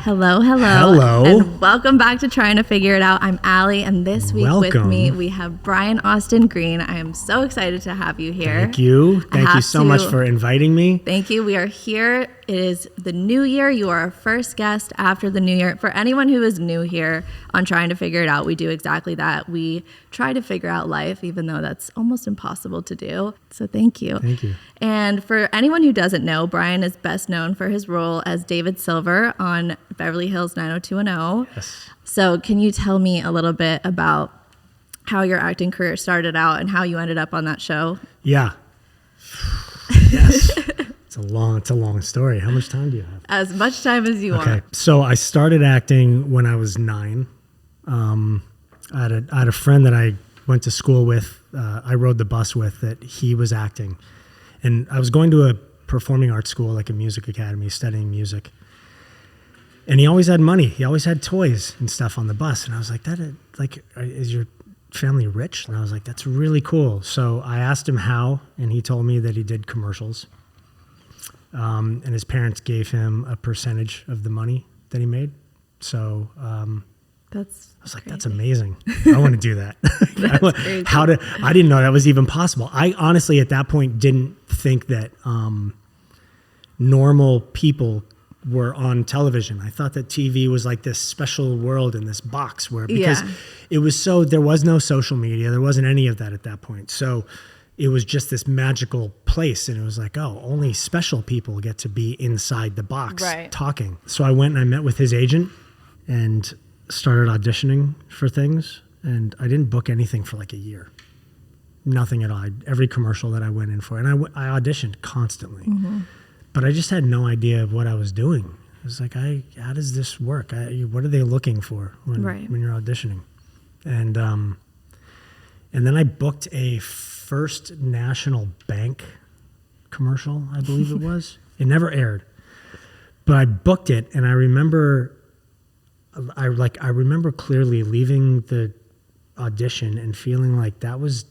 Hello, hello. Hello. And welcome back to Trying to Figure It Out. I'm Allie, and this week with me, we have Brian Austin Green. I am so excited to have you here. Thank you. Thank you so much for inviting me. Thank you. We are here. It is the new year. You are our first guest after the new year. For anyone who is new here on Trying to Figure It Out, we do exactly that. We try to figure out life, even though that's almost impossible to do. So thank you. Thank you. And for anyone who doesn't know, Brian is best known for his role as David Silver on Beverly Hills 90210. Yes. So can you tell me a little bit about how your acting career started out and how you ended up on that show? Yeah. Yes. It's a long story. How much time do you have? As much time as you Okay. want. So I started acting when I was 9. I had a friend that I went to school with. I rode the bus with that he was acting. And I was going to a performing arts school, like a music academy, studying music. And he always had money. He always had toys and stuff on the bus. And I was like, is your family rich? And I was like, that's really cool. So I asked him how, and he told me that he did commercials. And his parents gave him a percentage of the money that he made. So I was like, that's amazing. I want to do that. I didn't know that was even possible. I honestly, at that point, didn't think that normal people were on television. I thought that TV was like this special world in this box because it was there was no social media. There wasn't any of that at that point. So it was just this magical place. And it was like, oh, only special people get to be inside the box talking. So I went and I met with his agent and started auditioning for things. And I didn't book anything for like a year. Nothing at all. Every commercial that I went in for. And I auditioned constantly. Mm-hmm. But I just had no idea of what I was doing. I was like, how does this work? What are they looking for when you're auditioning? And then I booked a First National Bank commercial, I believe it was. It never aired. But I booked it, and I remember clearly leaving the audition and feeling like that was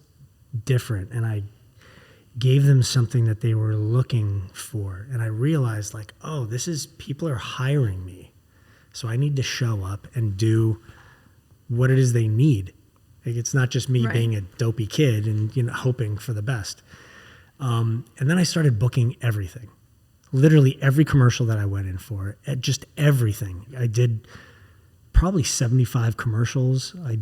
different. And I gave them something that they were looking for. And I realized like, oh, people are hiring me. So I need to show up and do what it is they need. Like, it's not just me being a dopey kid and, hoping for the best. And then I started booking everything, literally every commercial that I went in for, just everything. I did probably 75 commercials. I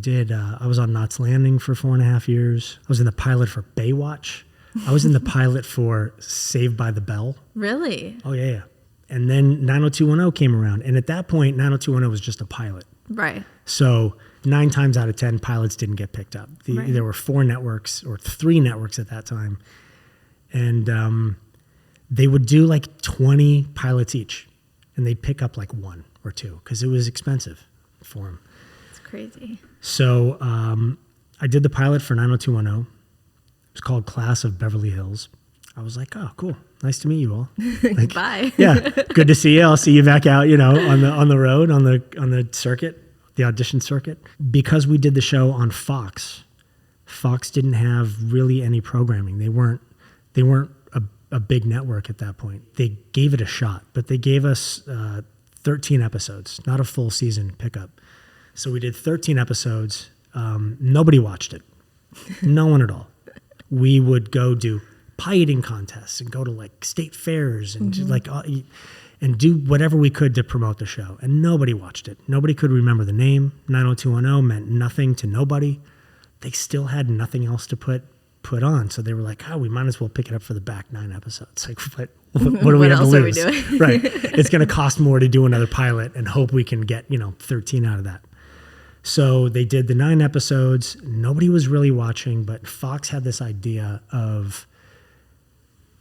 was on Knots Landing for 4.5 years. I was in the pilot for Baywatch. I was in the pilot for Saved by the Bell. Really? Oh, yeah. And then 90210 came around. And at that point, 90210 was just a pilot. Right. So 9 times out of 10, pilots didn't get picked up. There were 4 networks or 3 networks at that time. And they would do like 20 pilots each. And they'd pick up like 1 or 2 because it was expensive for them. It's crazy. So I did the pilot for 90210. It was called Class of Beverly Hills. I was like, oh, cool. Nice to meet you all. Like, bye. Yeah, good to see you. I'll see you back out, on the road, on the circuit, the audition circuit. Because we did the show on Fox didn't have really any programming. They weren't a big network at that point. They gave it a shot, but they gave us 13 episodes, not a full season pickup. So we did 13 episodes. Nobody watched it. No one at all. We would go do pie eating contests and go to like state fairs and and do whatever we could to promote the show. And nobody watched it. Nobody could remember the name. 90210 meant nothing to nobody. They still had nothing else to put on. So they were like, we might as well pick it up for the back 9 episodes. Like, what do we have to lose? Right. It's going to cost more to do another pilot and hope we can get, 13 out of that. So they did the 9 episodes. Nobody was really watching, but Fox had this idea of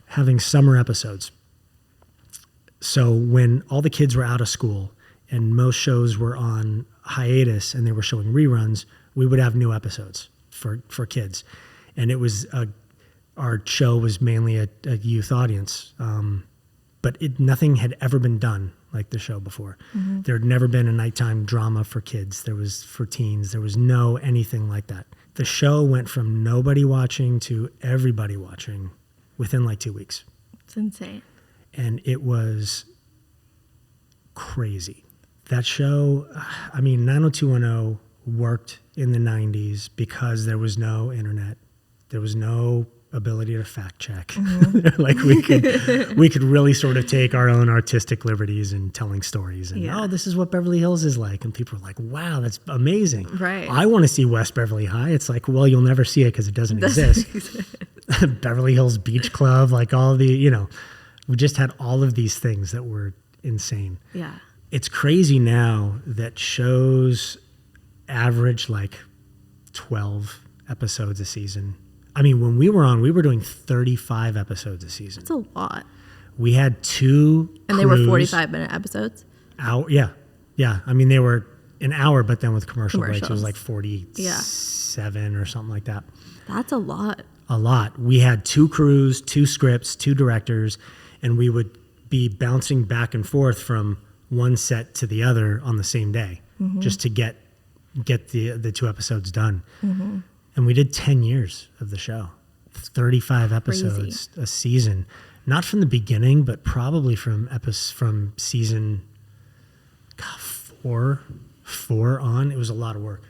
having summer episodes. So when all the kids were out of school and most shows were on hiatus and they were showing reruns, we would have new episodes for kids. And it was our show was mainly a youth audience, but nothing had ever been done like the show before. Mm-hmm. There had never been a nighttime drama for kids. There was for teens. There was no anything like that. The show went from nobody watching to everybody watching within like 2 weeks. It's insane. And it was crazy. That show, I mean, 90210 worked in the 90s because there was no internet. There was no ability to fact check. Like we could really sort of take our own artistic liberties in telling stories and, oh, this is what Beverly Hills is like. And people are like, wow, that's amazing. Right. I want to see West Beverly High. It's like, well, you'll never see it because it doesn't exist. Beverly Hills Beach Club, like all the, you know, we just had all of these things that were insane. Yeah. It's crazy now that shows average like 12 episodes a season. I mean, when we were on, we were doing 35 episodes a season. That's a lot. We had 2 And they were 45-minute episodes? Yeah. I mean, they were an hour, but then with commercial breaks, it was like 47 or something like that. That's a lot. A lot. We had 2 crews, 2 scripts, 2 directors, and we would be bouncing back and forth from one set to the other on the same day, just to get the 2 episodes done. And we did 10 years of the show, 35 episodes a season, not from the beginning, but probably from season 4 on. It was a lot of work.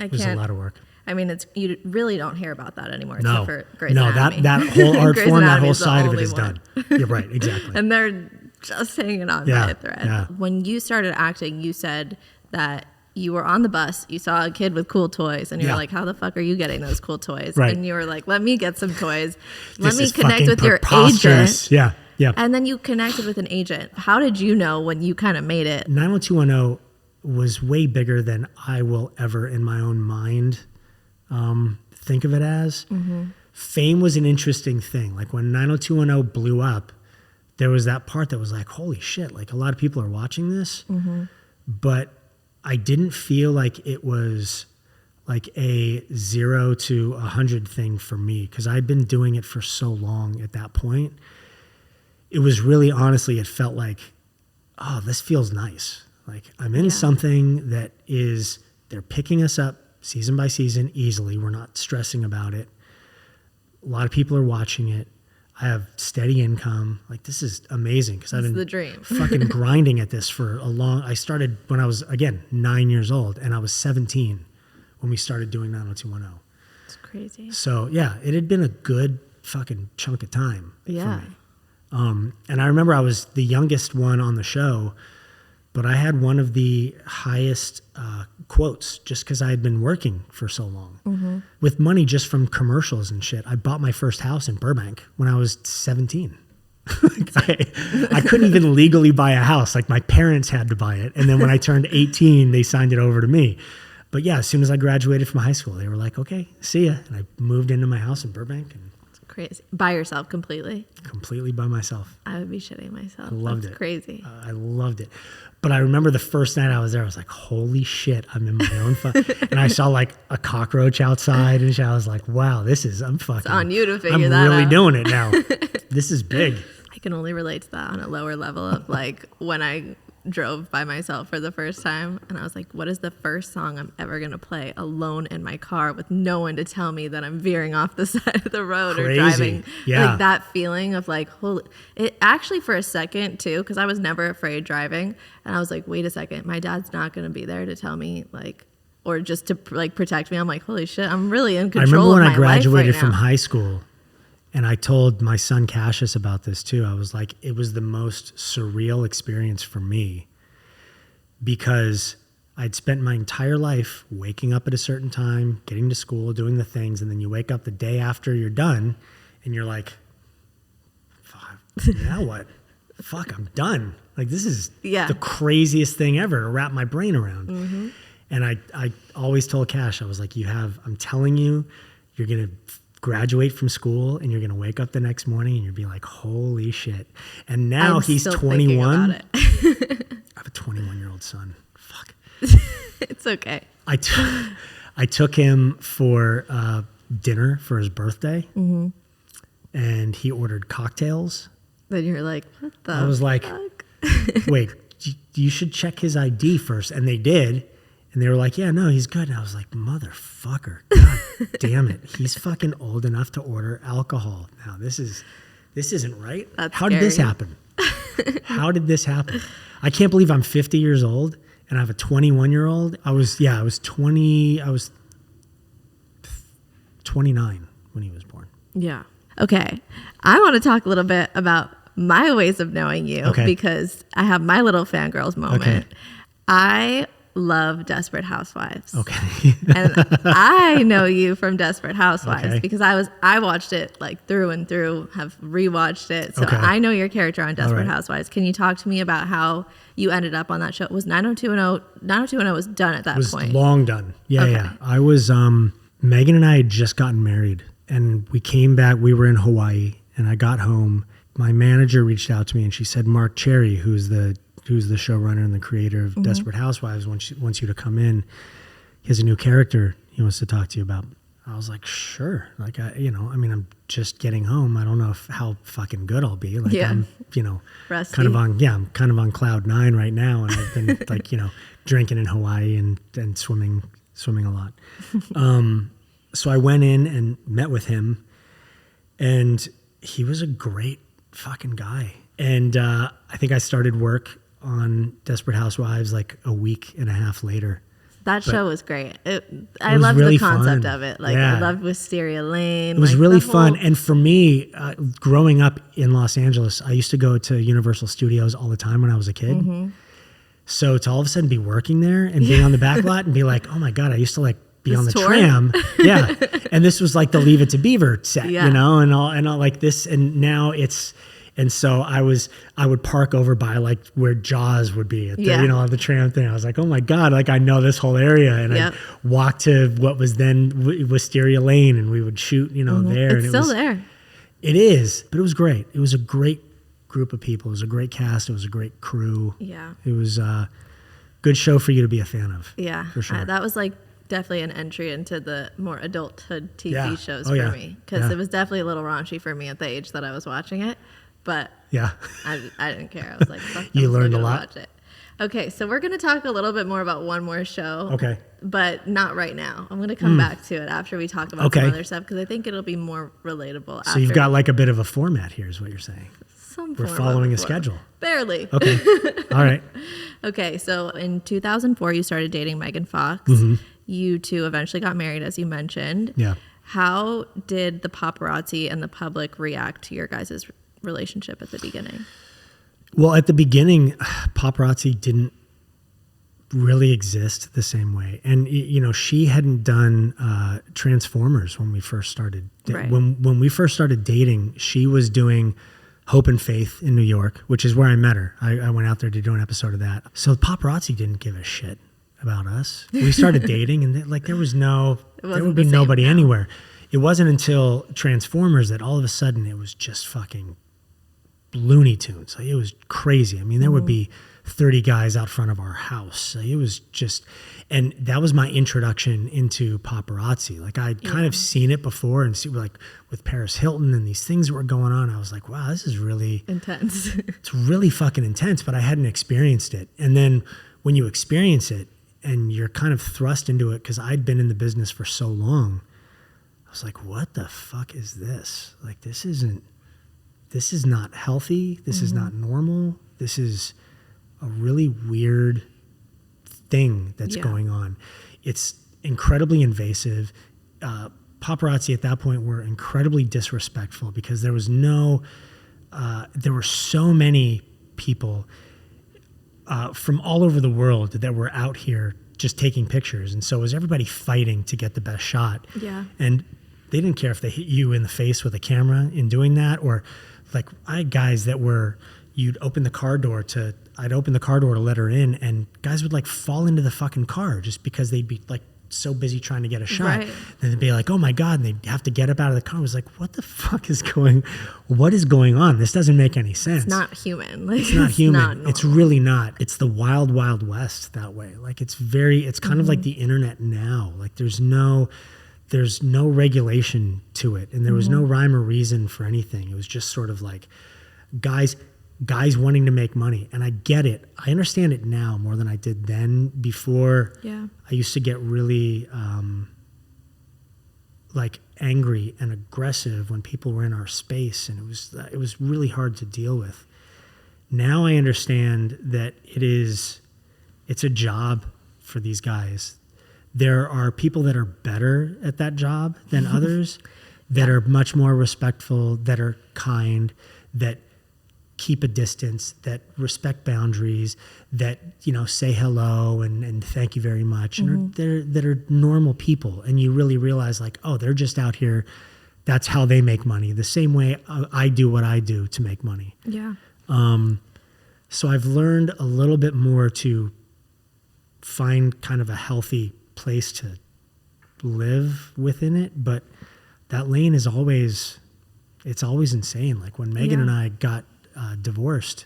It was a lot of work. I mean, you really don't hear about that anymore. No, except for Grey's Anatomy. that whole art Grey's form, that Anatomy whole is the side of it only is one. done. You're right, exactly. And they're just hanging on by a thread. When you started acting, you said that you were on the bus, you saw a kid with cool toys, and you're like, how the fuck are you getting those cool toys? Right. And you were like, let me get some toys. Let This me is connect fucking with your preposterous. agent. Yeah. And then you connected with an agent. How did you know when you kind of made it? 90210 was way bigger than I will ever in my own mind think of it as. Fame was an interesting thing. Like when 90210 blew up, there was that part that was like, holy shit, like a lot of people are watching this. But I didn't feel like it was like a 0 to 100 thing for me because I'd been doing it for so long at that point. It was really, honestly, it felt like, oh, this feels nice. Like I'm in something that is, they're picking us up season by season easily. We're not stressing about it. A lot of people are watching it. I have steady income. Like this is amazing because I've been the dream. fucking grinding at this for I started when I was, again, 9 years old and I was 17 when we started doing 90210. It's crazy. So yeah, it had been a good fucking chunk of time for me. And I remember I was the youngest one on the show, but I had one of the highest quotes just because I had been working for so long with money just from commercials and shit. I bought my first house in Burbank when I was 17. I couldn't even legally buy a house. Like my parents had to buy it. And then when I turned 18, they signed it over to me. But yeah, as soon as I graduated from high school, they were like, okay, see ya. And I moved into my house in Burbank and crazy. By yourself completely? Completely by myself. I would be shitting myself. I loved That's it. Crazy. I loved it. But I remember the first night I was there, I was like, holy shit, I'm in my own and I saw like a cockroach outside and shit. I was like, wow, I'm fucking. It's on you to figure that out. I'm really doing it now. This is big. I can only relate to that on a lower level of like when I drove by myself for the first time and I was like, what is the first song I'm ever going to play alone in my car with no one to tell me that I'm veering off the side of the road Crazy. Or driving? Yeah. Like that feeling of like, holy, it actually for a second too, because I was never afraid driving and I was like, wait a second, my dad's not going to be there to tell me like, or just to like protect me. I'm like, holy shit, I'm really in control of my life. I remember when I graduated right from now. high school and I told my son Cassius about this too. I was like, it was the most surreal experience for me because I'd spent my entire life waking up at a certain time, getting to school, doing the things, and then you wake up the day after you're done and you're like, fuck, now what? Fuck, I'm done. Like this is the craziest thing ever to wrap my brain around. And I always told Cash, I was like, I'm telling you, you're going to graduate from school and you're going to wake up the next morning and you'll be like, holy shit. And now he's 21. I have a 21-year-old son. Fuck. It's okay. I took him for dinner for his birthday and he ordered cocktails. Then you're like, what the I was like, fuck? wait, you should check his ID first. And they did. And they were like, yeah, no, he's good. And I was like, motherfucker, God damn it. He's fucking old enough to order alcohol. Now, this isn't right. That's How did this scary. happen? How did this happen? I can't believe I'm 50 years old and I have a 21-year-old. I was 29 when he was born. Yeah. Okay. I want to talk a little bit about my ways of knowing you because I have my little fangirls moment. Okay. I love Desperate Housewives. Okay. And I know you from Desperate Housewives because I watched it like through and through, have rewatched it. So I know your character on Desperate Housewives. Can you talk to me about how you ended up on that show? It was 90210 was done at that point. It was long done. Yeah. I was, Megan and I had just gotten married and we came back, we were in Hawaii and I got home. My manager reached out to me and she said, Mark Cherry, who's the showrunner and the creator of Desperate Housewives, wants you to come in. He has a new character he wants to talk to you about. I was like, sure. Like, I'm just getting home. I don't know how fucking good I'll be. Like, I'm, Rusty. I'm kind of on cloud 9 right now. And I've been like, drinking in Hawaii and swimming a lot. So I went in and met with him and he was a great fucking guy. And I think I started work on Desperate Housewives like a week and a half later. That show was great. I loved really the concept fun. of it. Like I loved Wisteria Lane. It was really fun. And for me, growing up in Los Angeles, I used to go to Universal Studios all the time when I was a kid. So to all of a sudden be working there and being on the back lot and be like, oh my God, I used to like be on the tram. Yeah. And this was like the Leave It to Beaver set, and all like this. And now and so I would park over by like where Jaws would be at the, on the tram thing. I was like, oh my God, like I know this whole area. And I'd walk to what was then Wisteria Lane and we would shoot, there. It's still there. It is, but it was great. It was a great group of people. It was a great cast. It was a great crew. Yeah. It was a good show for you to be a fan of. Yeah. For sure. That was like definitely an entry into the more adulthood TV shows for me. Because it was definitely a little raunchy for me at the age that I was watching it. But I didn't care. I was like, fuck, you learned a lot. Watch it. Okay, so we're going to talk a little bit more about one more show. Okay. But not right now. I'm going to come back to it after we talk about some other stuff because I think it'll be more relatable. So you've got like a bit of a format here is what you're saying. We're following a schedule. Barely. Okay. All right. Okay, so in 2004, you started dating Megan Fox. You two eventually got married, as you mentioned. Yeah. How did the paparazzi and the public react to your guys' relationship at the beginning? Well, at the beginning, paparazzi didn't really exist the same way. And, she hadn't done Transformers when we first started. Right. When we first started dating, she was doing Hope and Faith in New York, which is where I met her. I went out there to do an episode of that. So paparazzi didn't give a shit about us. We started dating and there would be nobody anywhere. It wasn't until Transformers that all of a sudden it was just fucking Looney Tunes. Like, it was crazy. I mean, there would be 30 guys out front of our house. Like, it was just, and that was my introduction into paparazzi. Like I'd kind of seen it before and see like with Paris Hilton and these things that were going on. I was like, wow, this is really intense. It's really fucking intense, but I hadn't experienced it. And then when you experience it and you're kind of thrust into it, because I'd been in the business for so long, I was like, what the fuck is this? Like, this is not healthy. This is not normal. This is a really weird thing that's going on. It's incredibly invasive. Paparazzi at that point were incredibly disrespectful because there were so many people from all over the world that were out here just taking pictures. And so was everybody fighting to get the best shot. Yeah. And they didn't care if they hit you in the face with a camera in doing that, or like I had guys that I'd open the car door to let her in, and guys would like fall into the fucking car just because they'd be like so busy trying to get a shot. Right. Then they'd be like, oh my God, and they'd have to get up out of the car. I was like, what is going on? This doesn't make any sense. It's not human. Like, it's not human. It's really not. It's the wild, wild west that way. Like it's kind of like the internet now. Like there's no regulation to it, and there was no rhyme or reason for anything. It was just sort of like guys wanting to make money. And I get it. I understand it now more than I did then. Before, I used to get really like angry and aggressive when people were in our space, and it was really hard to deal with. Now I understand that it's a job for these guys. There are people that are better at that job than others, that are much more respectful, that are kind, that keep a distance, that respect boundaries, that, say hello and thank you very much. And that are normal people. And you really realize like, oh, they're just out here. That's how they make money. The same way I do what I do to make money. Yeah. So I've learned a little bit more to find kind of a healthy place to live within it. But that lane is always insane. Like when Megan and I got divorced,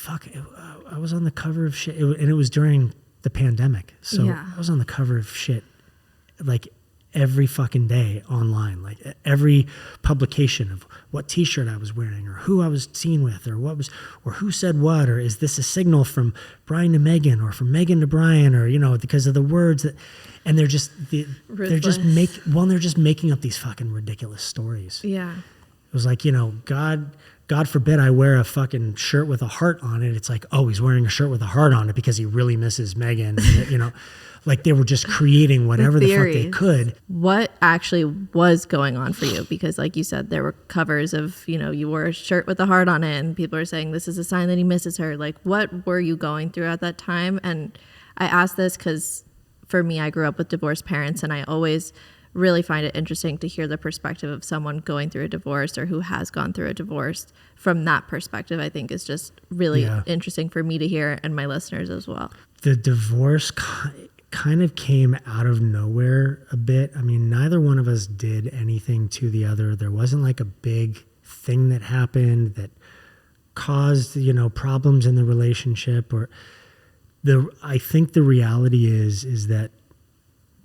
I was on the cover of shit. And it was during the pandemic. So I was on the cover of shit like every fucking day online, like every publication of what t-shirt I was wearing or who I was seen with or who said what, or is this a signal from Brian to Megan or from Megan to Brian, or, because of the words that, and they're just making up these fucking ridiculous stories. Yeah. It was like, God forbid I wear a fucking shirt with a heart on it. It's like, oh, he's wearing a shirt with a heart on it because he really misses Megan. Like they were just creating whatever the fuck they could. What actually was going on for you? Because like you said, there were covers of, you wore a shirt with a heart on it and people are saying this is a sign that he misses her. Like what were you going through at that time? And I ask this because for me, I grew up with divorced parents and I always really find it interesting to hear the perspective of someone going through a divorce or who has gone through a divorce from that perspective. I think is just really interesting for me to hear and my listeners as well. The divorce kind of came out of nowhere a bit. I mean, neither one of us did anything to the other. There wasn't like a big thing that happened that caused, problems in the relationship. I think the reality is that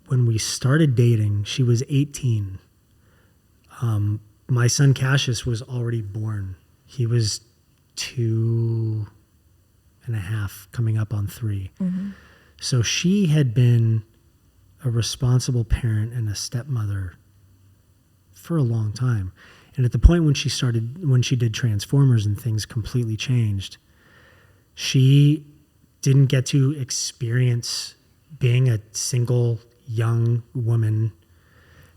when we started dating, she was 18. My son Cassius was already born. He was 2.5, coming up on 3. Mm-hmm. So she had been a responsible parent and a stepmother for a long time. And at the point when she did Transformers and things completely changed, she didn't get to experience being a single young woman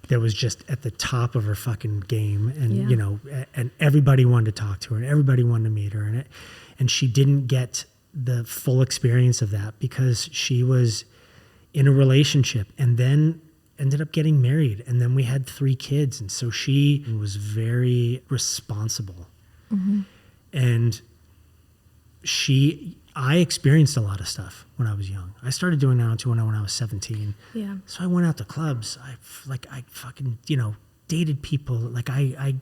that was just at the top of her fucking game. And, and everybody wanted to talk to her and everybody wanted to meet her. And she didn't get the full experience of that because she was in a relationship and then ended up getting married. And then we had 3 kids. And so she was very responsible. Mm-hmm. And I experienced a lot of stuff when I was young. I started doing that when I was 17. Yeah. So I went out to clubs. I fucking, dated people. Like I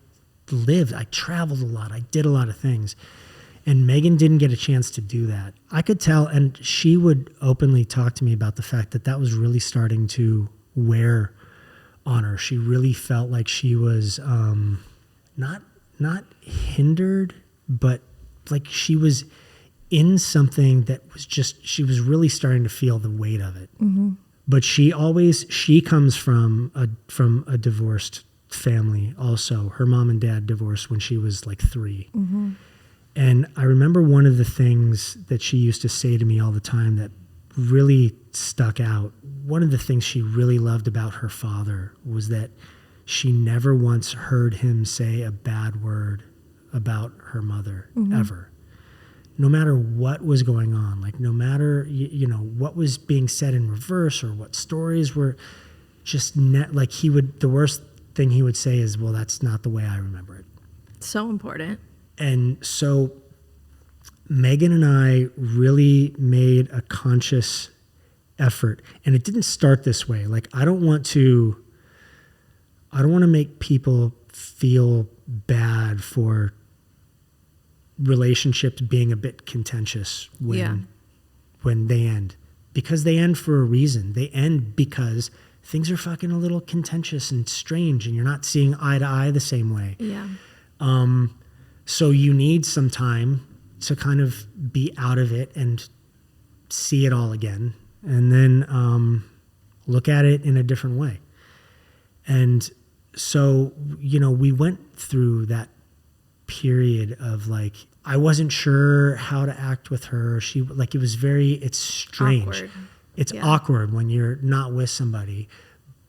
lived, I traveled a lot. I did a lot of things. And Megan didn't get a chance to do that. I could tell, and she would openly talk to me about the fact that was really starting to wear on her. She really felt like she was not hindered, but like she was in something that was she was really starting to feel the weight of it. Mm-hmm. But she comes from a divorced family also. Her mom and dad divorced when she was like 3. Mm-hmm. And I remember one of the things that she used to say to me all the time that really stuck out. One of the things she really loved about her father was that she never once heard him say a bad word about her mother, mm-hmm. ever. No matter what was going on, like no matter, what was being said in reverse or what stories were just the worst thing he would say is, well, that's not the way I remember it. So important. And so Megan and I really made a conscious effort, and it didn't start this way. Like, I don't want to make people feel bad for relationships being a bit contentious when they end, because they end for a reason. They end because things are fucking a little contentious and strange and you're not seeing eye to eye the same way. Yeah. So you need some time to kind of be out of it and see it all again, and then look at it in a different way. And so, we went through that period of like I wasn't sure how to act with her. It's strange. Awkward. It's awkward when you're not with somebody,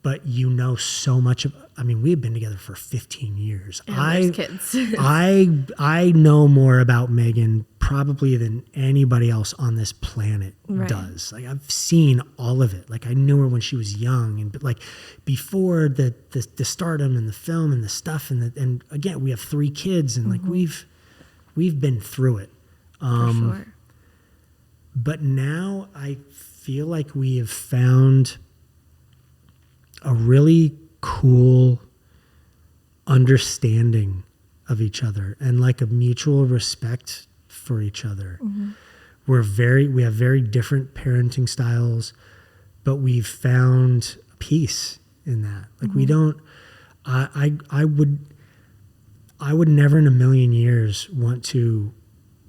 but you know so much. We've been together for 15 years. And there's kids. I know more about Megan probably than anybody else on this planet does. Like, I've seen all of it. Like, I knew her when she was young, and like before the stardom and the film and the stuff, and again, we have 3 kids, and like we've been through it. For sure. But now I feel like we have found a really cool understanding of each other and like a mutual respect for each other. We have very different parenting styles, but we've found peace in that. Like, we don't, I would never in a million years want to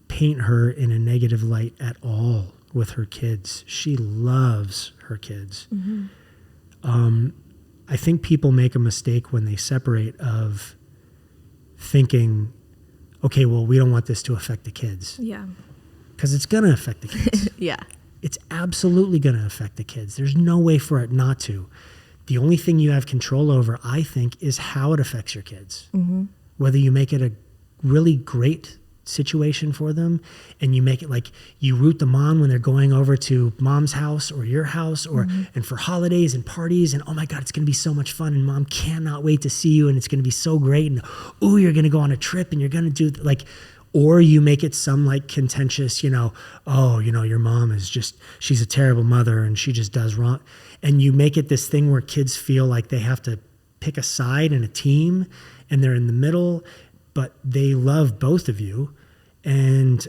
paint her in a negative light at all with her kids. She loves her kids. I think people make a mistake when they separate of thinking, okay, well, we don't want this to affect the kids. Yeah. Because it's going to affect the kids. Yeah. It's absolutely going to affect the kids. There's no way for it not to. The only thing you have control over, I think, is how it affects your kids. Whether you make it a really great situation for them and you make it like you root them on when they're going over to mom's house or your house or and for holidays and parties, and oh my God, it's going to be so much fun and mom cannot wait to see you and it's going to be so great, and oh, you're going to go on a trip and you're going to do like, or you make it some like contentious, your mom is just, she's a terrible mother and she just does wrong, and you make it this thing where kids feel like they have to pick a side in a team and they're in the middle, but they love both of you. And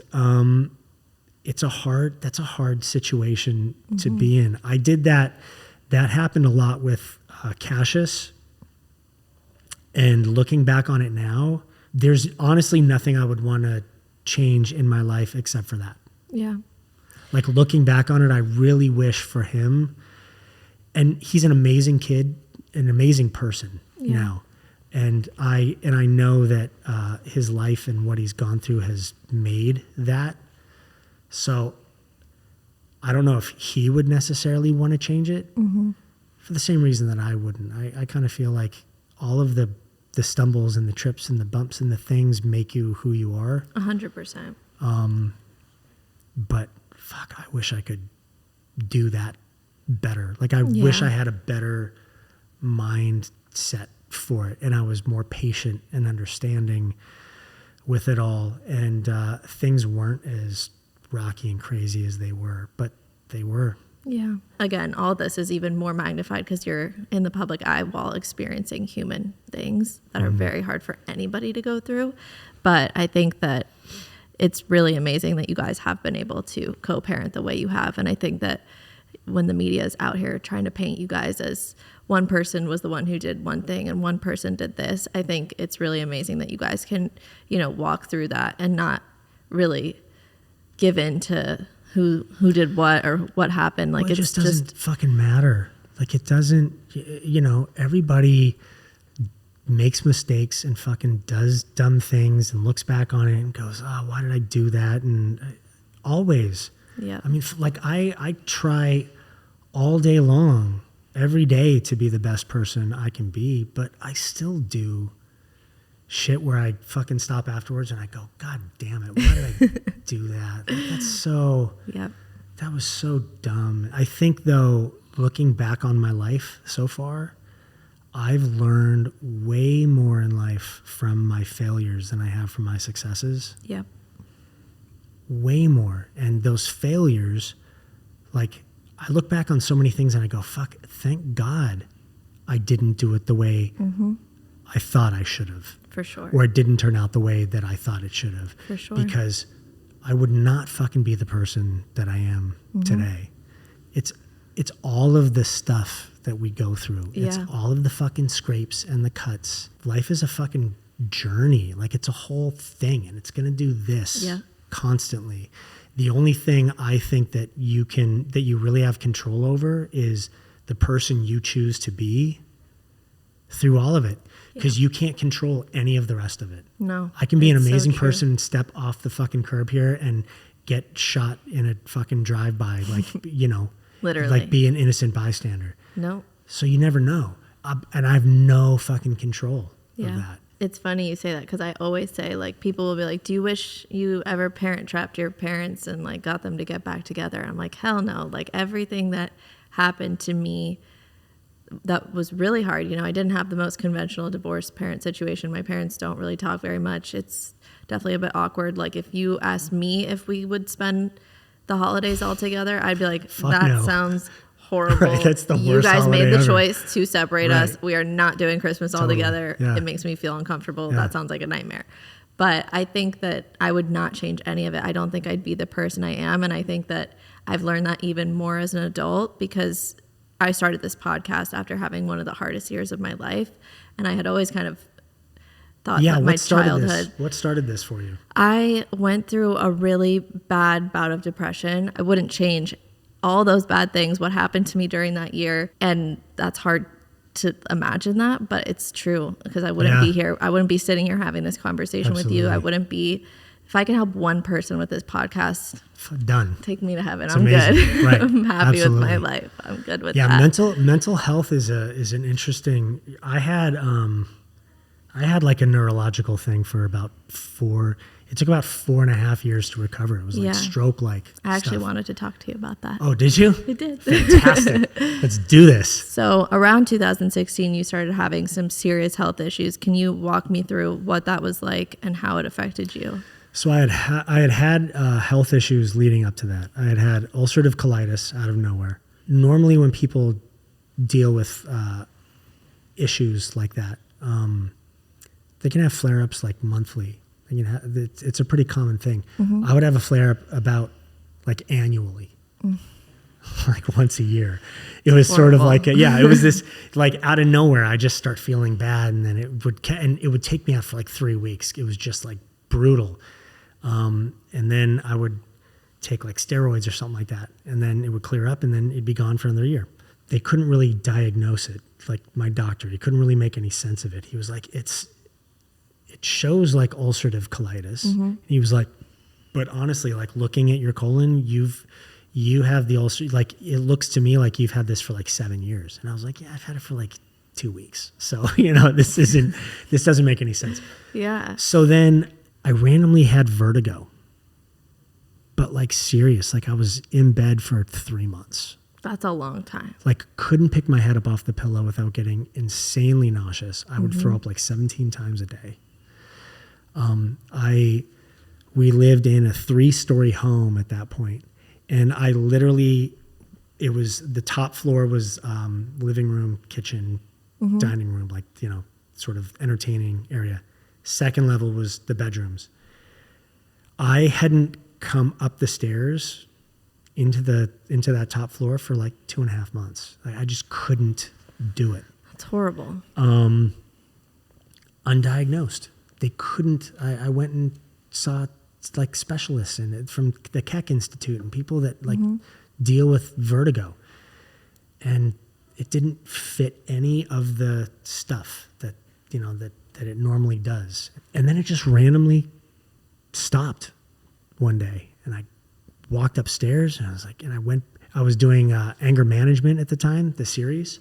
that's a hard situation to be in. I did that. That happened a lot with Cassius. And looking back on it now, there's honestly nothing I would want to change in my life except for that. Yeah. Like, looking back on it, I really wish for him. And he's an amazing kid, an amazing person now. And I know that his life and what he's gone through has made that. So I don't know if he would necessarily want to change it for the same reason that I wouldn't. I kind of feel like all of the stumbles and the trips and the bumps and the things make you who you are. 100%. But fuck, I wish I could do that better. Like, I wish I had a better mindset for it and I was more patient and understanding with it all, and things weren't as rocky and crazy as they were, but they were. Yeah. Again, all this is even more magnified because you're in the public eye while experiencing human things that are very hard for anybody to go through. But I think that it's really amazing that you guys have been able to co-parent the way you have. And I think that when the media is out here trying to paint you guys as one person was the one who did one thing and one person did this, I think it's really amazing that you guys can, walk through that and not really give in to who did what or what happened. Like, well, it just doesn't fucking matter. Like, it doesn't, everybody makes mistakes and fucking does dumb things and looks back on it and goes, oh, why did I do that? And always. Yeah. I mean, like, I try all day long, every day, to be the best person I can be, but I still do shit where I fucking stop afterwards and I go, God damn it, why did I do that? Like, that's so, that was so dumb. I think, though, looking back on my life so far, I've learned way more in life from my failures than I have from my successes. Yeah. Way more. And those failures, like, I look back on so many things and I go, fuck, thank God I didn't do it the way I thought I should have. For sure. Or it didn't turn out the way that I thought it should have. For sure. Because I would not fucking be the person that I am today. It's all of the stuff that we go through. It's all of the fucking scrapes and the cuts. Life is a fucking journey. Like, it's a whole thing, and it's going to do this constantly. The only thing I think that you really have control over is the person you choose to be through all of it, because you can't control any of the rest of it. No. I can be an it's amazing so true. person and step off the fucking curb here and get shot in a fucking drive-by, like, Literally. like be an innocent bystander. No. So you never know. And I have no fucking control of that. It's funny you say that, because I always say, like, people will be like, do you wish you ever parent trapped your parents and like got them to get back together? I'm like, hell no. Like, everything that happened to me that was really hard. I didn't have the most conventional divorced parent situation. My parents don't really talk very much. It's definitely a bit awkward. Like, if you asked me if we would spend the holidays all together, I'd be like, that sounds horrible. Right, that's the worst you guys made the ever. choice to separate us. We are not doing Christmas all together. Yeah. It makes me feel uncomfortable. That sounds like a nightmare. But I think that I would not change any of it. I don't think I'd be the person I am. And I think that I've learned that even more as an adult, because I started this podcast after having one of the hardest years of my life. And I had always kind of thought that my childhood. What started this for you? I went through a really bad bout of depression. I wouldn't change all those bad things, what happened to me during that year. And that's hard to imagine that, but it's true, because I wouldn't be here. I wouldn't be sitting here having this conversation with you. I wouldn't be, if I can help one person with this podcast, done. take me to heaven. It's I'm amazing. good. Right. I'm happy Absolutely. with my life. I'm good with that. Yeah, mental health is an interesting. I had like a neurological thing for about it took about 4.5 years to recover. It was like stroke-like I actually stuff. wanted to talk to you about that. Oh, did you? I did. Fantastic. Let's do this. So around 2016, you started having some serious health issues. Can you walk me through what that was like and how it affected you? So I had health issues leading up to that. I had ulcerative colitis out of nowhere. Normally when people deal with issues like that, they can have flare-ups like monthly. It's a pretty common thing. Mm-hmm. I would have a flare-up about like annually, like once a year. It was sort of like, it was this like out of nowhere. I just start feeling bad, and then it would take me out for like 3 weeks. It was just like brutal. And then I would take like steroids or something like that, and then it would clear up, and then it'd be gone for another year. They couldn't really diagnose it. Like my doctor, he couldn't really make any sense of it. He was like, it shows like ulcerative colitis. Mm-hmm. He was like, but honestly, like looking at your colon, you have the ulcer. Like it looks to me like you've had this for like 7 years. And I was like, yeah, I've had it for like 2 weeks. So, this doesn't make any sense. Yeah. So then I randomly had vertigo, but like serious, like I was in bed for 3 months. That's a long time. Like couldn't pick my head up off the pillow without getting insanely nauseous. I would throw up like 17 times a day. We lived in a 3-story home at that point, and I literally, it was, the top floor was living room, kitchen, dining room, like, sort of entertaining area. Second level was the bedrooms. I hadn't come up the stairs into that top floor for like 2.5 months. Like I just couldn't do it. That's horrible. Undiagnosed. They couldn't. I went and saw like specialists from the Keck Institute and people that like deal with vertigo, and it didn't fit any of the stuff that that it normally does. And then it just randomly stopped one day, and I walked upstairs and I was like, I was doing anger management at the time, the series,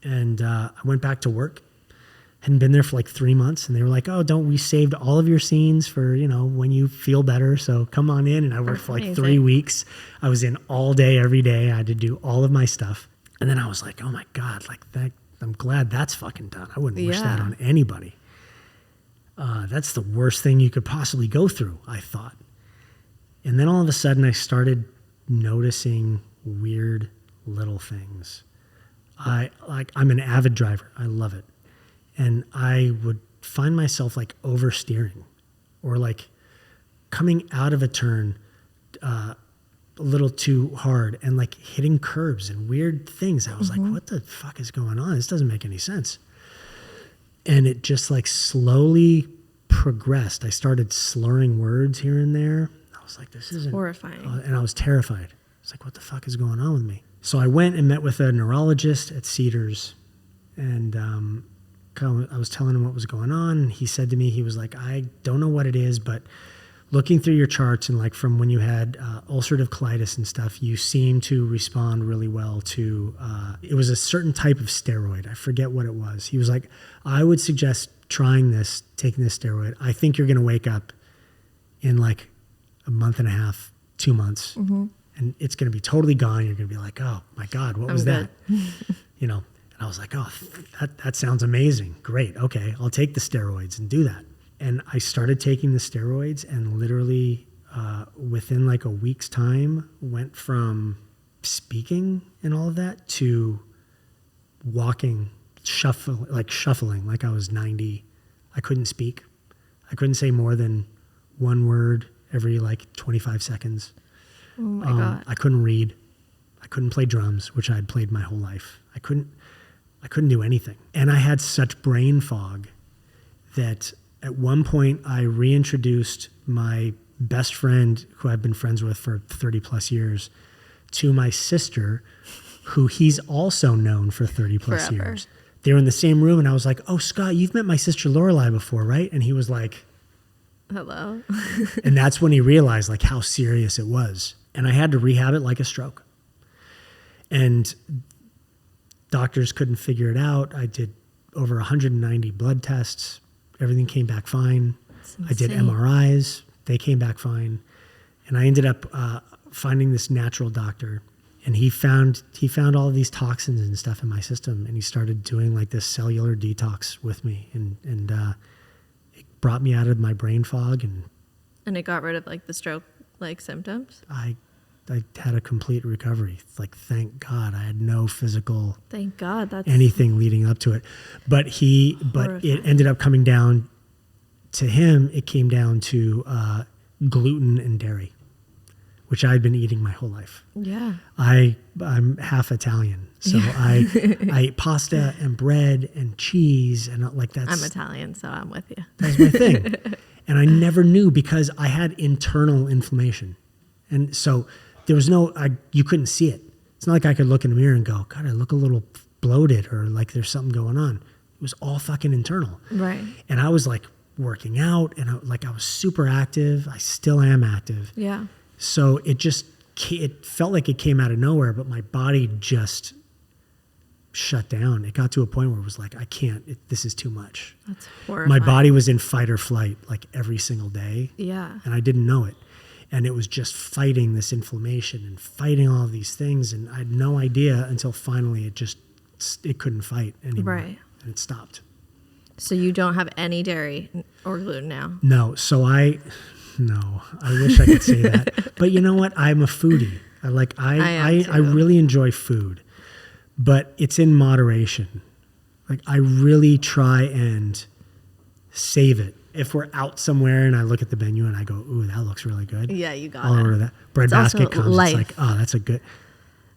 and I went back to work. Hadn't been there for like 3 months, and they were like, oh, we saved all of your scenes for, when you feel better. So come on in. And I worked for like 3 weeks. I was in all day, every day. I had to do all of my stuff. And then I was like, oh my God, like that, I'm glad that's fucking done. I wouldn't wish that on anybody. That's the worst thing you could possibly go through, I thought. And then all of a sudden I started noticing weird little things. I'm an avid driver. I love it. And I would find myself like oversteering or like coming out of a turn a little too hard and like hitting curbs and weird things. I was like, what the fuck is going on? This doesn't make any sense. And it just like slowly progressed. I started slurring words here and there. I was like, this isn't horrifying. And I was terrified. I was like, what the fuck is going on with me? So I went and met with a neurologist at Cedars, and I was telling him what was going on, and he said to me, he was like, I don't know what it is, but looking through your charts and like from when you had ulcerative colitis and stuff, you seem to respond really well to, it was a certain type of steroid. I forget what it was. He was like, I would suggest trying this, taking this steroid. I think you're going to wake up in like a month and a half, 2 months, and it's going to be totally gone. You're going to be like, oh my God, what was that? You know, and I was like, oh, that sounds amazing. Great. Okay. I'll take the steroids and do that. And I started taking the steroids, and literally within like a week's time went from speaking and all of that to walking, shuffling like I was 90. I couldn't speak. I couldn't say more than one word every like 25 seconds. Oh my God. I couldn't read. I couldn't play drums, which I had played my whole life. I couldn't do anything. And I had such brain fog that at one point, I reintroduced my best friend, who I've been friends with for 30 plus years, to my sister, who he's also known for 30 plus Forever. years. They were in the same room, and I was like, oh, Scott, you've met my sister Lorelei before, right? And he was like, hello. and that's when he realized like how serious it was. And I had to rehab it like a stroke. And doctors couldn't figure it out. I did over 190 blood tests. Everything came back fine. I did MRIs. They came back fine. And I ended up finding this natural doctor. And he found all of these toxins and stuff in my system. And he started doing like this cellular detox with me. And it brought me out of my brain fog. And it got rid of like the stroke like symptoms? I had a complete recovery. Like, thank God. I had no physical Thank God. That's anything leading up to it. But it ended up coming down to him. It came down to gluten and dairy, which I'd been eating my whole life. Yeah. I'm half Italian. So I ate pasta and bread and cheese and like that's. I'm Italian, so I'm with you. That's my thing. And I never knew because I had internal inflammation. And so there was you couldn't see it. It's not like I could look in the mirror and go, God, I look a little bloated or like there's something going on. It was all fucking internal. Right. And I was like working out and I was super active. I still am active. Yeah. So it felt like it came out of nowhere, but my body just shut down. It got to a point where it was like, I can't, this is too much. That's horrifying. My body was in fight or flight like every single day. Yeah. And I didn't know it. And it was just fighting this inflammation and fighting all of these things. And I had no idea until finally it couldn't fight anymore. Right. And it stopped. So you don't have any dairy or gluten now? No. So I wish I could say that. But you know what? I'm a foodie. I really enjoy food, but it's in moderation. Like I really try and save it. If we're out somewhere and I look at the menu and I go, ooh, that looks really good. Yeah, you got I'll order that. Bread basket comes. Life. It's like, oh, that's a good.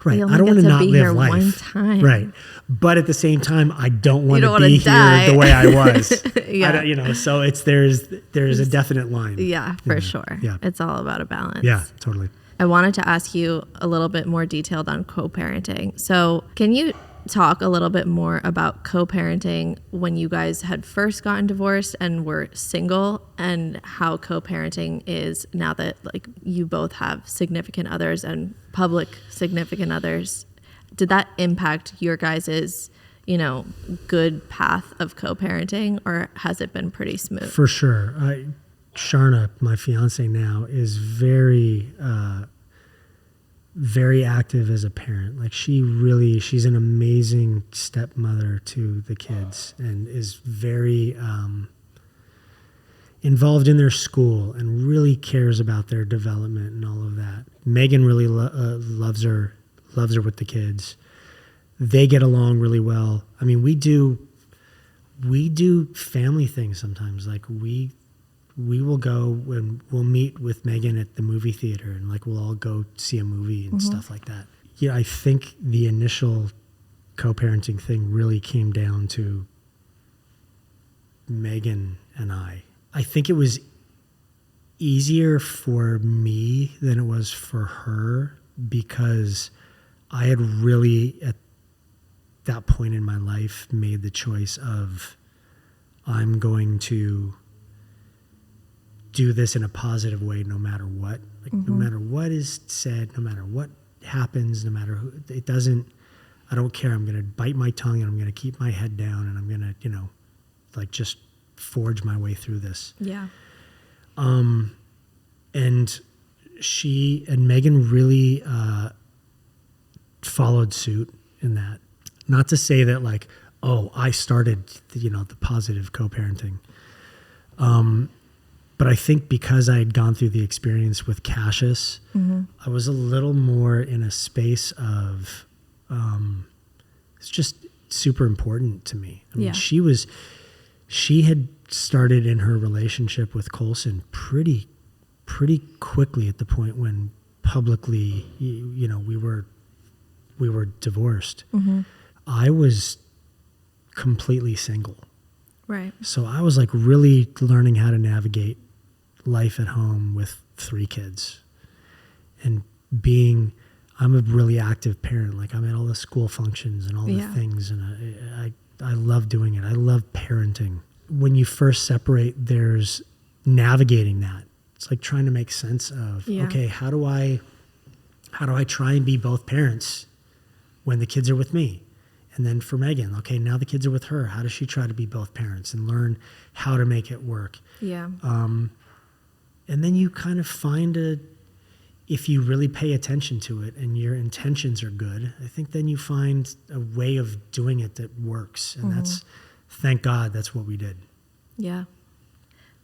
Right. You only I don't want to get not be live here life. one time. Right. But at the same time, I don't want to wanna be die. here the way I was. Yeah. So there's a definite line. Yeah, for sure. Yeah. It's all about a balance. Yeah, totally. I wanted to ask you a little bit more detailed on co-parenting. So can you talk a little bit more about co-parenting when you guys had first gotten divorced and were single, and how co-parenting is now that like you both have significant others and public significant others? Did that impact your guys's, good path of co-parenting, or has it been pretty smooth? For sure. Sharna, my fiance now, is very very active as a parent. Like she's an amazing stepmother to the kids and is very involved in their school and really cares about their development and all of that. Megan really loves her with the kids. They get along really well. I mean, we do family things sometimes. Like we will go and we'll meet with Megan at the movie theater and like we'll all go see a movie and stuff like that. Yeah, I think the initial co-parenting thing really came down to Megan and I. I think it was easier for me than it was for her because I had really at that point in my life made the choice of I'm going to do this in a positive way no matter what. Like no matter what is said, no matter what happens, no matter who, I don't care. I'm going to bite my tongue and I'm going to keep my head down and I'm going to, like just forge my way through this. Yeah. And she and Megan really followed suit in that. Not to say that like, oh, I started, the positive co-parenting. But I think because I had gone through the experience with Cassius, I was a little more in a space of, it's just super important to me. I mean, she had started in her relationship with Coulson pretty quickly at the point when publicly, we were divorced. I was completely single. Right. So I was like really learning how to navigate life at home with 3 kids and I'm a really active parent. Like I'm at all the school functions and all the things. And I love doing it. I love parenting. When you first separate, there's navigating that. It's like trying to make sense of, okay, how do I try and be both parents when the kids are with me? And then for Megan, okay, now the kids are with her. How does she try to be both parents and learn how to make it work? Yeah. And then you kind of find if you really pay attention to it and your intentions are good, I think then you find a way of doing it that works. And thank God, that's what we did. Yeah.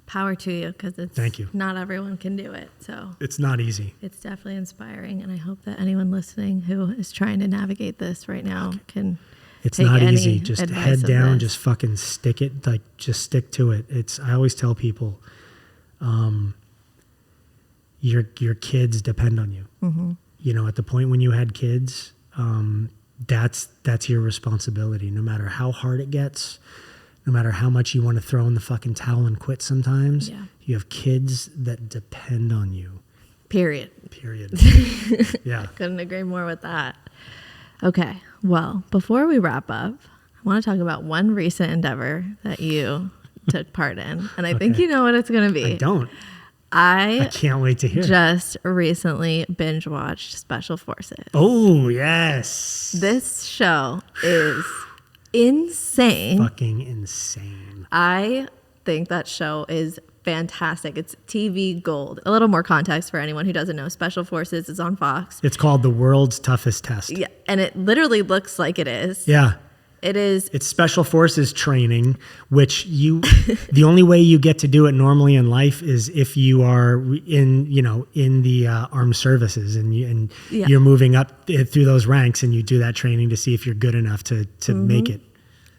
Power to you, because Thank you. Not everyone can do it. So it's not easy. It's definitely inspiring. And I hope that anyone listening who is trying to navigate this right now can It's take not any easy. Just advice head of down, this. just fucking stick it, like just stick to it. I always tell people, your kids depend on you. At the point when you had kids, that's your responsibility. No matter how hard it gets, no matter how much you want to throw in the fucking towel and quit sometimes, you have kids that depend on you. Period. Yeah. Couldn't agree more with that. Okay. Well, before we wrap up, I want to talk about one recent endeavor that you took part in. And I think you know what it's going to be. I don't. I can't wait to hear. Just recently binge watched Special Forces. Oh, yes. This show is insane. Fucking insane. I think that show is fantastic. It's TV gold. A little more context for anyone who doesn't know. Special Forces is on Fox. It's called The World's Toughest Test. Yeah, and it literally looks like it is. Yeah. It is. It's special forces training, which the only way you get to do it normally in life is if you are in the armed services and you're moving up through those ranks and you do that training to see if you're good enough to make it.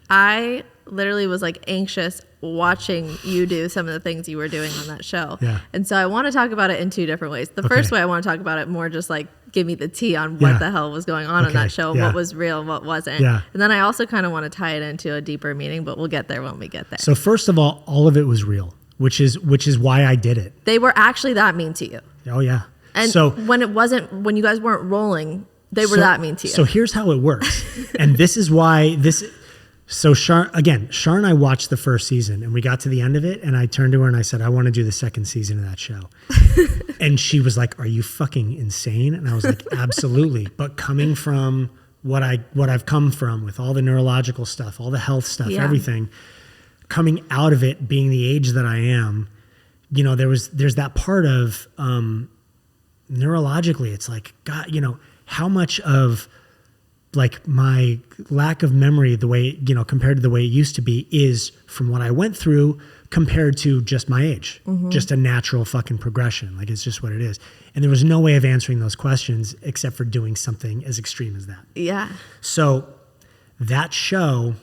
I literally was like anxious watching you do some of the things you were doing on that show. Yeah. And so I want to talk about it in 2 different ways. The first way I want to talk about it more just like give me the tea on what the hell was going on that show, what was real and what wasn't. Yeah. And then I also kind of want to tie it into a deeper meaning, but we'll get there when we get there. So first of all of it was real, which is why I did it. They were actually that mean to you. Oh yeah. And so when you guys weren't rolling, they were that mean to you. So here's how it works. And this is why so Shar and I watched the first season and we got to the end of it and I turned to her and I said, I want to do the second season of that show. And she was like, are you fucking insane? And I was like, absolutely. But coming from what I've come from with all the neurological stuff, all the health stuff, everything, coming out of it being the age that I am, there's that part of neurologically, it's like, God, how much of like my lack of memory, the way, compared to the way it used to be is from what I went through compared to just my age, just a natural fucking progression. Like it's just what it is. And there was no way of answering those questions except for doing something as extreme as that. Yeah. So that show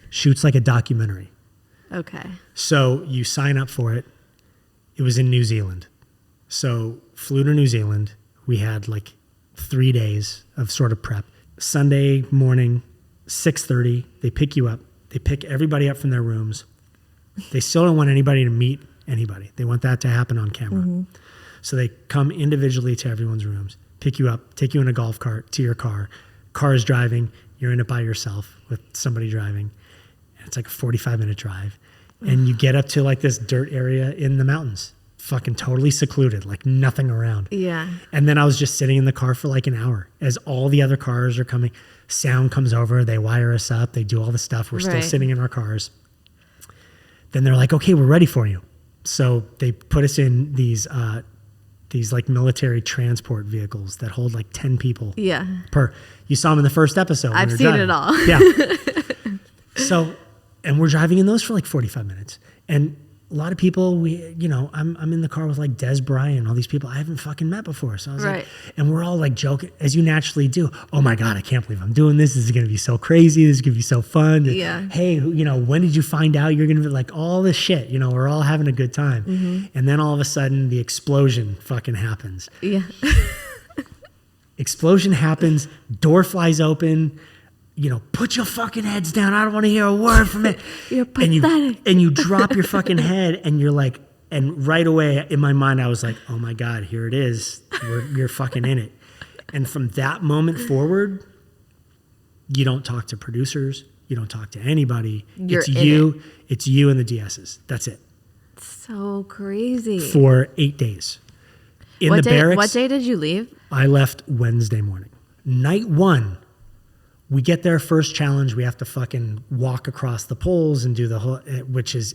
shoots like a documentary. Okay. So you sign up for it. It was in New Zealand. So flew to New Zealand. We had like 3 days of sort of prep. Sunday morning, 6:30, they pick you up. They pick everybody up from their rooms. They still don't want anybody to meet anybody. They want that to happen on camera. So they come individually to everyone's rooms, pick you up, take you in a golf cart to your car. Car is driving. You're in it by yourself with somebody driving. It's like a 45-minute drive. And you get up to like this dirt area in the mountains, fucking totally secluded, like nothing around. Yeah. And then I was just sitting in the car for like an hour as all the other cars are coming. Sound comes over, they wire us up, they do all the stuff. We're still sitting in our cars. Then they're like, okay, we're ready for you. So they put us in these like military transport vehicles that hold like 10 people. Yeah. You saw them in the first episode. I've seen it all. Yeah. So, and we're driving in those for like 45 minutes. And a lot of people, I'm in the car with like Des Bryant, all these people I haven't fucking met before. So I was like, and we're all like joking, as you naturally do. Oh my God, I can't believe I'm doing this. This is going to be so crazy. This is going to be so fun. Yeah. Hey, when did you find out you're going to be like all this shit? We're all having a good time. Mm-hmm. And then all of a sudden the explosion fucking happens. Yeah. Explosion happens. Door flies open. Put your fucking heads down. I don't want to hear a word from it. You're pathetic. And you drop your fucking head and you're like, and right away in my mind, I was like, oh my God, here it is. You're fucking in it. And from that moment forward, you don't talk to producers. You don't talk to anybody. It's you and the DSs. That's it. So crazy. For 8 days. Barracks. What day did you leave? I left Wednesday morning. Night 1. We get there, first challenge, we have to fucking walk across the poles and do the whole, which is,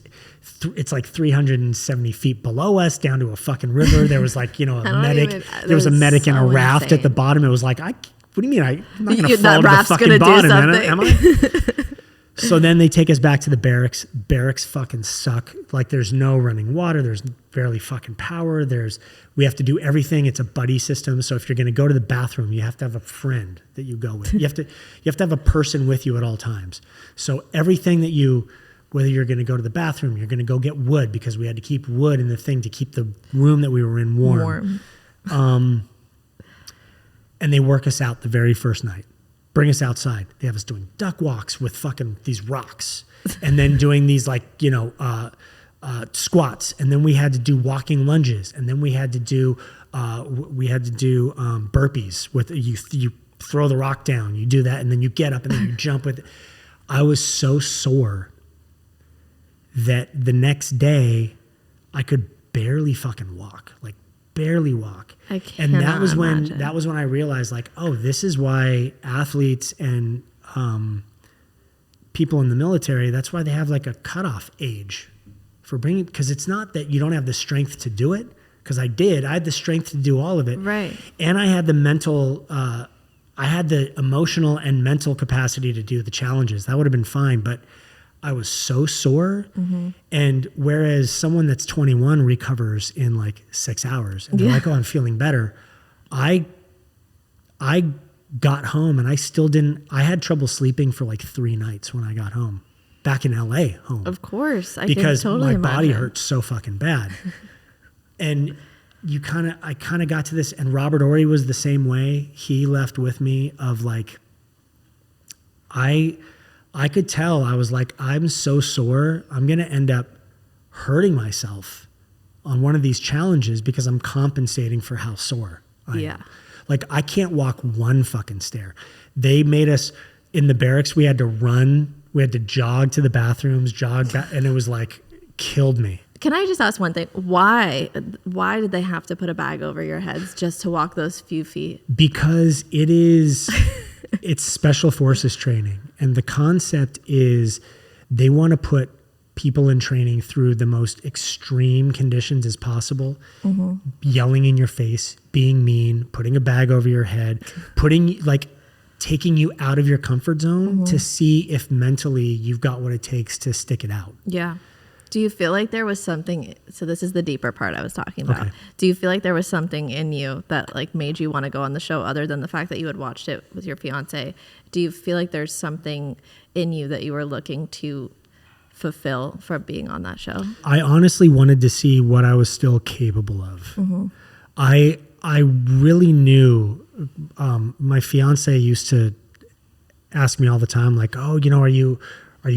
it's like 370 feet below us down to a fucking river. There was like, a medic. There was a medic in a raft at the bottom. It was like, what do you mean? I'm not going to fall to the fucking bottom, am I? So then they take us back to the barracks. Barracks fucking suck. Like there's no running water. There's barely fucking power. We have to do everything. It's a buddy system. So if you're going to go to the bathroom, you have to have a friend that you go with. You have to have a person with you at all times. So everything whether you're going to go to the bathroom, you're going to go get wood because we had to keep wood in the thing to keep the room that we were in warm. And they work us out the very first night. Bring us outside. They have us doing duck walks with fucking these rocks and then doing these like, squats. And then we had to do walking lunges. And then we had to do burpees with you throw the rock down, you do that. And then you get up and then you jump with it. I was so sore that the next day I could barely fucking walk, like barely walk. And that was when I realized like, oh, this is why athletes and people in the military, that's why they have like a cutoff age for bringing, because it's not that you don't have the strength to do it, because I had the strength to do all of it. Right. And I had the emotional and mental capacity to do the challenges. That would have been fine, but I was so sore. Mm-hmm. And whereas someone that's 21 recovers in like 6 hours and they're like, oh, I'm feeling better. I got home and I had trouble sleeping for like 3 nights when I got home, back in LA home. Of course. Because totally my body hurt so fucking bad. And I kind of got to this, and Robert Ory was the same way. He left with me of like, I could tell, I was like, I'm so sore. I'm going to end up hurting myself on one of these challenges because I'm compensating for how sore I am. Like I can't walk one fucking stair. They made us in the barracks. We had to run. We had to jog to the bathrooms, and it was like, killed me. Can I just ask one thing? Why did they have to put a bag over your heads just to walk those few feet? Because it's special forces training. And the concept is they want to put people in training through the most extreme conditions as possible, mm-hmm. yelling in your face, being mean, putting a bag over your head, taking you out of your comfort zone mm-hmm. to see if mentally you've got what it takes to stick it out. Yeah. Do you feel like there was something, so this is the deeper part I was talking about. Okay. Do you feel like there was something in you that like made you want to go on the show other than the fact that you had watched it with your fiance? Do you feel like there's something in you that you were looking to fulfill from being on that show? I honestly wanted to see what I was still capable of. Mm-hmm. I really knew, my fiance used to ask me all the time, like, oh, are you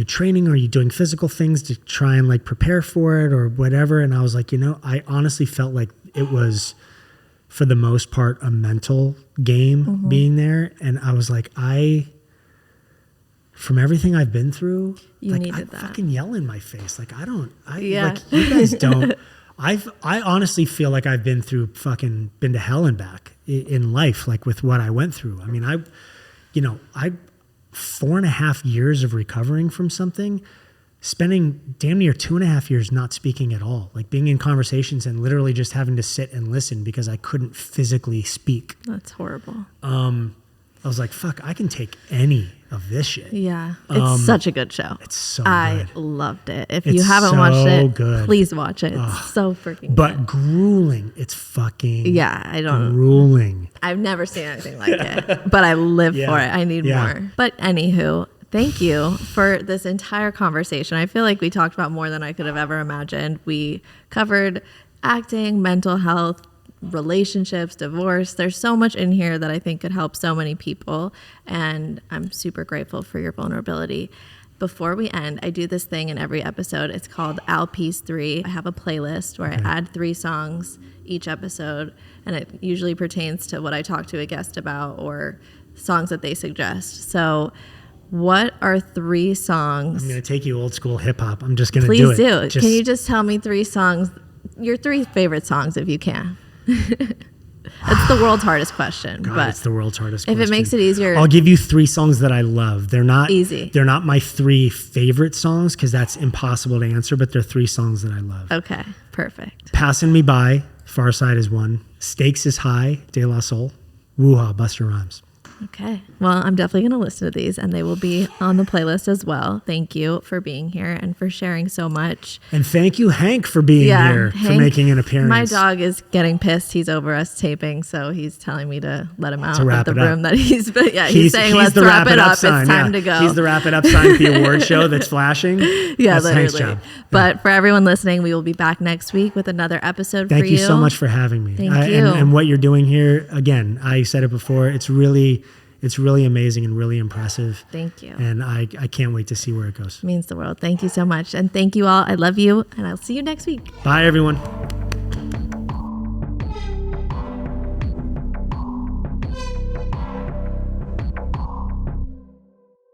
training? Are you doing physical things to try and like prepare for it or whatever? And I was like, I honestly felt like it was, for the most part, a mental game mm-hmm. being there. And I was like, from everything I've been through, You like, needed I that. fucking yell in my face. Like, like Yeah. you guys don't. I honestly feel like I've been to hell and back in life, like with what I went through. I mean, I 4.5 years of recovering from something, spending damn near 2.5 years not speaking at all, like being in conversations and literally just having to sit and listen because I couldn't physically speak. That's horrible. I was like, fuck, I can take any of this shit. Yeah. It's such a good show. It's so I good. loved it. If It's you haven't so watched it, good. please watch it. It's so freaking But good. grueling. It's fucking grueling. I've never seen anything like it, but I live Yeah. for it. I need Yeah. more. But anywho, thank you for this entire conversation. I feel like we talked about more than I could have ever imagined. We covered acting, mental health, relationships, divorce. There's so much in here that I think could help so many people. And I'm super grateful for your vulnerability. Before we end, I do this thing in every episode. It's called Al Piece 3. I have a playlist where I add 3 songs each episode, and it usually pertains to what I talk to a guest about or songs that they suggest. So what are 3 songs? I'm going to take you old school hip hop. I'm just going to Please do it. do. Can you just tell me 3 songs, your 3 favorite songs if you can? It's the world's hardest question. God, but it's the world's hardest if question. it makes it easier, I'll give you 3 songs that I love. They're not easy. They're not my 3 favorite songs because that's impossible to answer, but they're 3 songs that I love. Okay, perfect. Passing Me By, Far Side is one. Stakes is High, De La Soul. Woo-ha, Busta Rhymes. Okay. Well, I'm definitely going to listen to these and they will be on the playlist as well. Thank you for being here and for sharing so much. And thank you, Hank, for being here, for Hank, making an appearance. My dog is getting pissed. He's over us taping, so he's telling me to let him out wrap of the it up. room that he's saying, let's the wrap it up. sign, It's time to go. He's the wrap it up sign at the award show that's flashing. Yeah, That's Hank's literally. job. But for everyone listening, we will be back next week with another episode for you. Thank you so much for having me. Thank you. And what you're doing here, again, I said it before, it's really amazing and really impressive. Thank you. And I can't wait to see where it goes. It means the world. Thank you so much. And thank you all. I love you. And I'll see you next week. Bye, everyone.